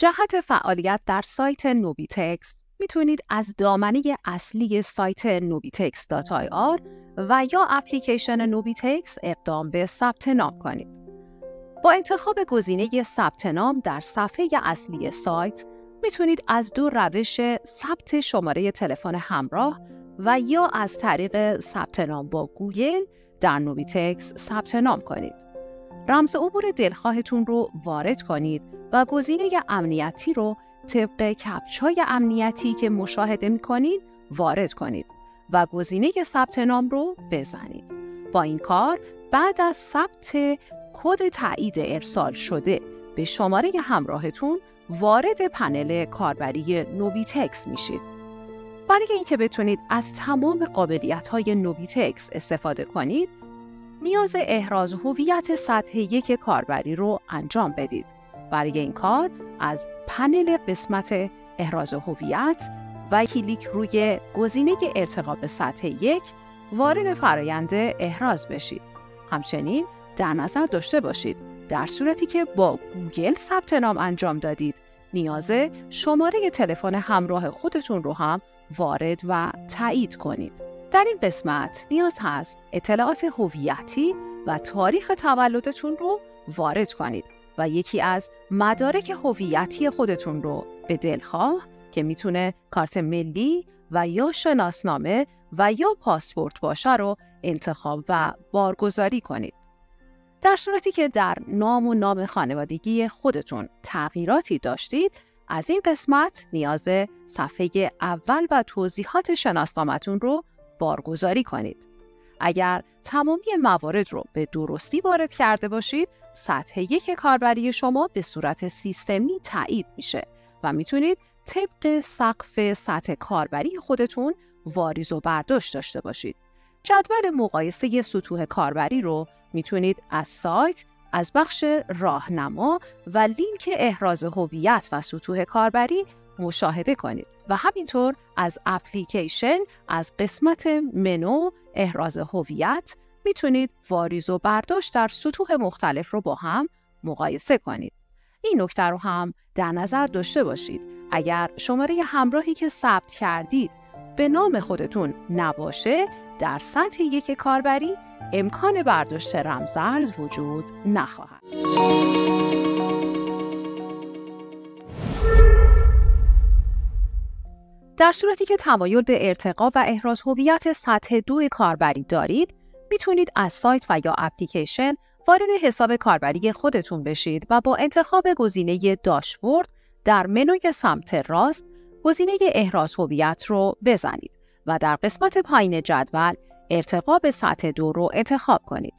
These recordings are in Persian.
جهت فعالیت در سایت نوبیتکس میتونید از دامنه اصلی سایت nobitex.ir و یا اپلیکیشن نوبیتکس اقدام به ثبت نام کنید. با انتخاب گزینه ثبت نام در صفحه اصلی سایت میتونید از دو روش ثبت شماره تلفن همراه و یا از طریق ثبت نام با گوگل در نوبیتکس ثبت نام کنید. رمز عبور دلخواهتون رو وارد کنید و گزینه امنیتی رو طبق کپچای امنیتی که مشاهده می‌کنید وارد کنید و گزینه ثبت نام رو بزنید. با این کار بعد از ثبت کد تایید ارسال شده به شماره همراهتون وارد پنل کاربری نوبیتکس میشید. برای اینکه بتونید از تمام قابلیت‌های نوبیتکس استفاده کنید، نیاز احراز هویت سطح 1 کاربری رو انجام بدید. برای این کار از پنل قسمت احراز هویت و کلیک روی گزینه ارتقا به سطح 1 وارد فرایند احراز بشید. همچنین در نظر داشته باشید در صورتی که با گوگل ثبت نام انجام دادید، نیاز شماره تلفن همراه خودتون رو هم وارد و تایید کنید. در این قسمت نیاز هست اطلاعات هویتی و تاریخ تولدتون رو وارد کنید و یکی از مدارک هویتی خودتون رو به دلخواه که میتونه کارت ملی و یا شناسنامه و یا پاسپورت باشه رو انتخاب و بارگذاری کنید. در صورتی که در نام و نام خانوادگی خودتون تغییراتی داشتید، از این قسمت نیاز صفحه اول و توضیحات شناسنامه‌تون رو بارگذاری کنید. اگر تمامی موارد رو به درستی وارد کرده باشید، سطح 1 کاربری شما به صورت سیستمی تایید میشه و میتونید طبق سقف سطح کاربری خودتون واریز و برداشت داشته باشید. جدول مقایسه سطوح کاربری رو میتونید از سایت، از بخش راهنما و لینک احراز هویت و سطوح کاربری مشاهده کنید و همینطور از اپلیکیشن از قسمت منو احراز هویت میتونید واریز و برداشت در سطوح مختلف رو با هم مقایسه کنید. این نکته رو هم در نظر داشته باشید. اگر شماره همراهی که ثبت کردید به نام خودتون نباشه، در سطح 1 کاربری امکان برداشت رمزارز وجود نخواهد. در صورتی که تمایل به ارتقا و احراز هویت سطح 2 کاربری دارید، میتونید از سایت و یا اپلیکیشن وارد حساب کاربری خودتون بشید و با انتخاب گزینه داشبورد در منوی سمت راست گزینه احراز هویت رو بزنید و در قسمت پایین جدول ارتقا به سطح 2 رو انتخاب کنید.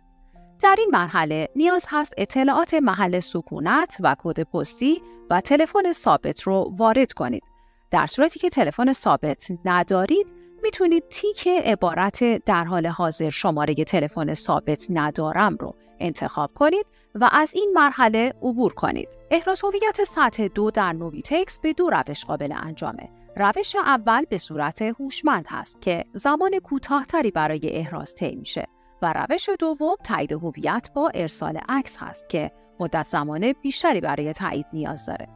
در این مرحله نیاز هست اطلاعات محل سکونت و کد پستی و تلفن ثابت رو وارد کنید. در صورتی که تلفن ثابت ندارید، میتونید تیک عبارت در حال حاضر شماره تلفن ثابت ندارم رو انتخاب کنید و از این مرحله عبور کنید. احراز هویت سطح 2 در نوبیتکس به دو روش قابل انجامه. روش اول به صورت هوشمند هست که زمان کوتاه‌تری برای احراز طی میشه و روش دوم تایید هویت با ارسال عکس هست که مدت زمان بیشتری برای تایید نیاز داره.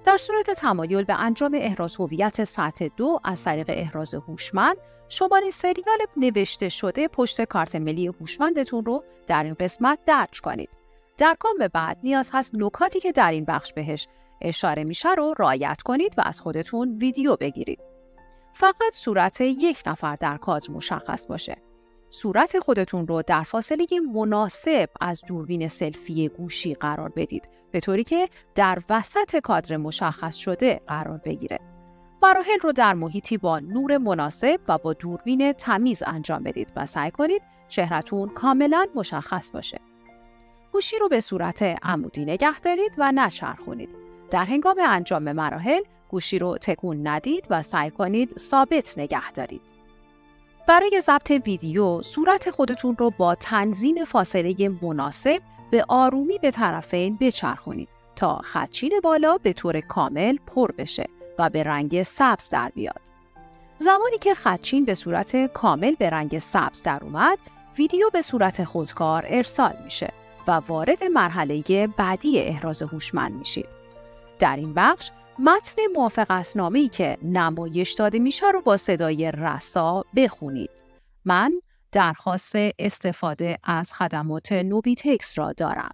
در صورت تمایل به انجام احراز هویت سطح 2 از طریق احراز هوشمند، شماره سریال نوشته شده پشت کارت ملی هوشمندتون رو در این قسمت درج کنید. در گام بعد نیاز هست نکاتی که در این بخش بهش اشاره میشه رو رعایت کنید و از خودتون ویدیو بگیرید. فقط صورت یک نفر در کادر مشخص باشه. صورت خودتون رو در فاصله مناسب از دوربین سلفی گوشی قرار بدید، به طوری که در وسط کادر مشخص شده قرار بگیره. مراحل رو در محیطی با نور مناسب و با دوربین تمیز انجام بدید و سعی کنید چهره‌تون کاملا مشخص باشه. گوشی رو به صورت عمودی نگه دارید و نچرخونید. در هنگام انجام مراحل گوشی رو تکون ندید و سعی کنید ثابت نگه دارید. برای ضبط ویدیو صورت خودتون رو با تنظیم فاصله مناسب به آرومی به طرفین بچرخونید تا خدچین بالا به طور کامل پر بشه و به رنگ سبز در بیاد. زمانی که خدچین به صورت کامل به رنگ سبز در اومد، ویدیو به صورت خودکار ارسال میشه و وارد مرحله بعدی احراز هوشمند میشید. در این بخش متن موافقتنامه‌ای که نمایش داده میشه رو با صدای رسا بخونید. من درخواست استفاده از خدمات نوبیتکس را دارم.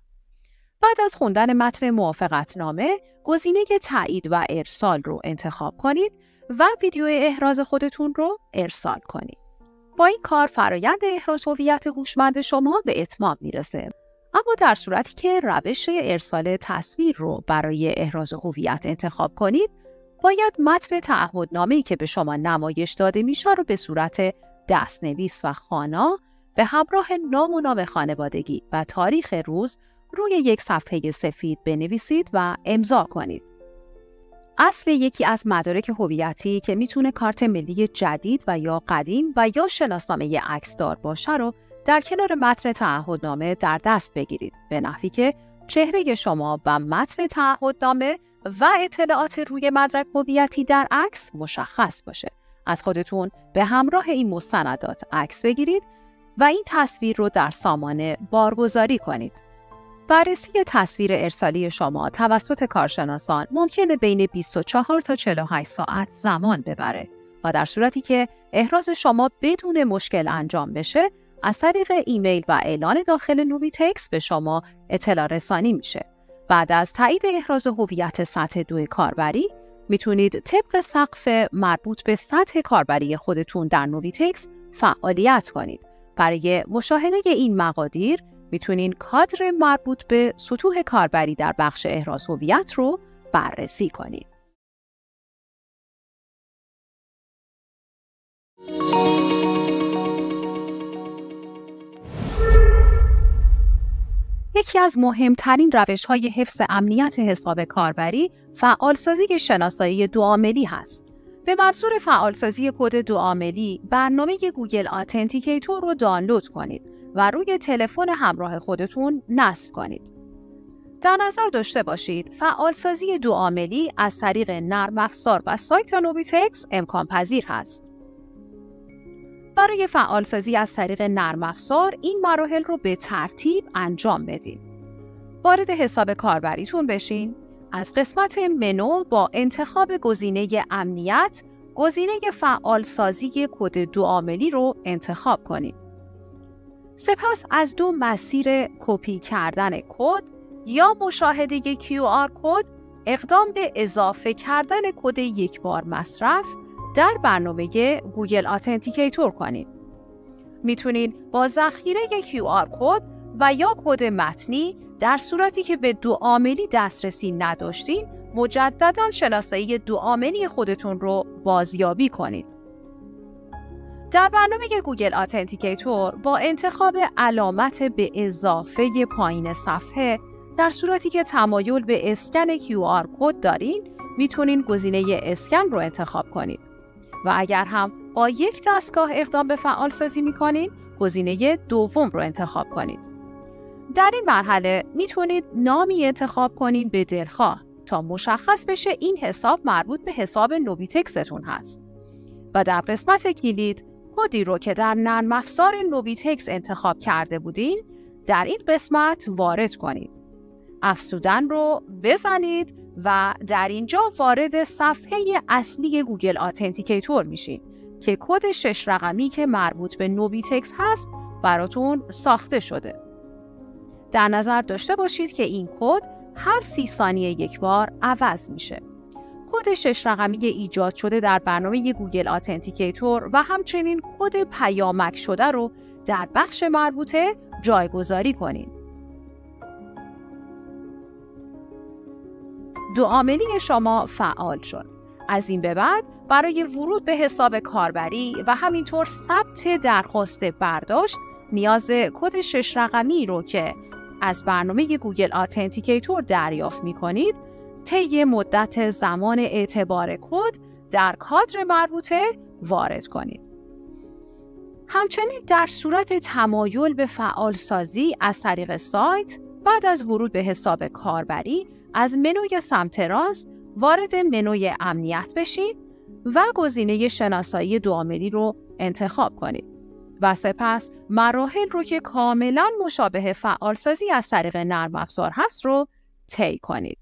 بعد از خوندن متن موافقتنامه، گزینه تایید و ارسال رو انتخاب کنید و ویدیو احراز خودتون رو ارسال کنید. با این کار فرایند احراز هویت هوشمند شما به اتمام میرسه. اما در صورتی که روش ارسال تصویر رو برای احراز هویت انتخاب کنید، باید متن تعهدنامه‌ای که به شما نمایش داده میشه رو به صورت دستنویس و خوانا به همراه نام و نام خانوادگی و تاریخ روز روی یک صفحه سفید بنویسید و امضا کنید. اصل یکی از مدارک هویتی که میتونه کارت ملی جدید و یا قدیم و یا شناسنامه عکسدار باشه رو در کنار متن تعهدنامه در دست بگیرید، به نحوی که چهره شما و متن تعهدنامه و اطلاعات روی مدرک هویتی در عکس مشخص باشه. از خودتون به همراه این مستندات عکس بگیرید و این تصویر رو در سامانه بارگذاری کنید. بررسی تصویر ارسالی شما توسط کارشناسان ممکنه بین 24 تا 48 ساعت زمان ببره و در صورتی که احراز شما بدون مشکل انجام بشه، از طریق ایمیل و اعلان داخل نوبیتکس به شما اطلاع رسانی میشه. بعد از تایید احراز هویت سطح 2 کاربری، میتونید طبق سقف مربوط به سطح کاربری خودتون در نوبیتکس فعالیت کنید. برای مشاهده این مقادیر میتونین کادر مربوط به سطوح کاربری در بخش احراز هویت رو بررسی کنید. یکی از مهمترین روش‌های حفظ امنیت حساب کاربری فعالسازی شناسایی دوعاملی هست. به منظور فعالسازی کد دوعاملی، برنامه گوگل اتنتیکیتور رو دانلود کنید و روی تلفن همراه خودتون نصب کنید. در نظر داشته باشید فعالسازی دوعاملی از طریق نرم افزار و سایت نوبیتکس امکان پذیر هست. برای فعالسازی از طریق نرم افزار این مراحل رو به ترتیب انجام بدید. وارد حساب کاربریتون بشین. از قسمت منو با انتخاب گزینه امنیت، گزینه فعالسازی کد دوعاملی رو انتخاب کنید. سپس از دو مسیر کپی کردن کد یا مشاهده QR کد اقدام به اضافه کردن کد یک بار مصرف در برنامه گوگل اتنتیکیتور کنید. میتونید با ذخیره QR کد و یا کد متنی در صورتی که به دوعاملی دسترسی نداشتین مجددا شناسایی دوعاملی خودتون رو بازیابی کنید. در برنامه گوگل اتنتیکیتور با انتخاب علامت به اضافه پایین صفحه در صورتی که تمایل به اسکن QR کد دارین میتونین گزینه اسکن رو انتخاب کنید و اگر هم با یک دستگاه اقدام به فعالسازی میکنین گزینه دوم رو انتخاب کنید. در این مرحله میتونید نامی انتخاب کنید به دلخواه تا مشخص بشه این حساب مربوط به حساب نوبیتکستون هست و در قسمت کلید کدی رو که در نرم افزار نوبیتکس انتخاب کرده بودین در این قسمت وارد کنید. افزودن رو بزنید و در اینجا وارد صفحه اصلی گوگل اتنتیکیتور میشین که کد 6 رقمی که مربوط به نوبیتکس هست براتون ساخته شده. در نظر داشته باشید که این کد هر 30 ثانیه یک بار عوض میشه. کد 6 رقمی ایجاد شده در برنامه گوگل اتنتیکیتور و همچنین کد پیامک شده رو در بخش مربوطه جایگذاری کنید. دوعاملی شما فعال شد. از این به بعد برای ورود به حساب کاربری و همینطور ثبت درخواست برداشت نیاز کد 6 رقمی رو که از برنامه گوگل اتنتیکیتور دریافت می‌کنید طی مدت زمان اعتبار کد در کادر مربوطه وارد کنید. همچنین در صورت تمایل به فعالسازی از طریق سایت بعد از ورود به حساب کاربری از منوی سمت راست وارد منوی امنیت بشید و گزینه شناسایی دوعاملی رو انتخاب کنید و سپس مراحل رو که کاملا مشابه فعالسازی از طریق نرم افزار هست رو طی کنید.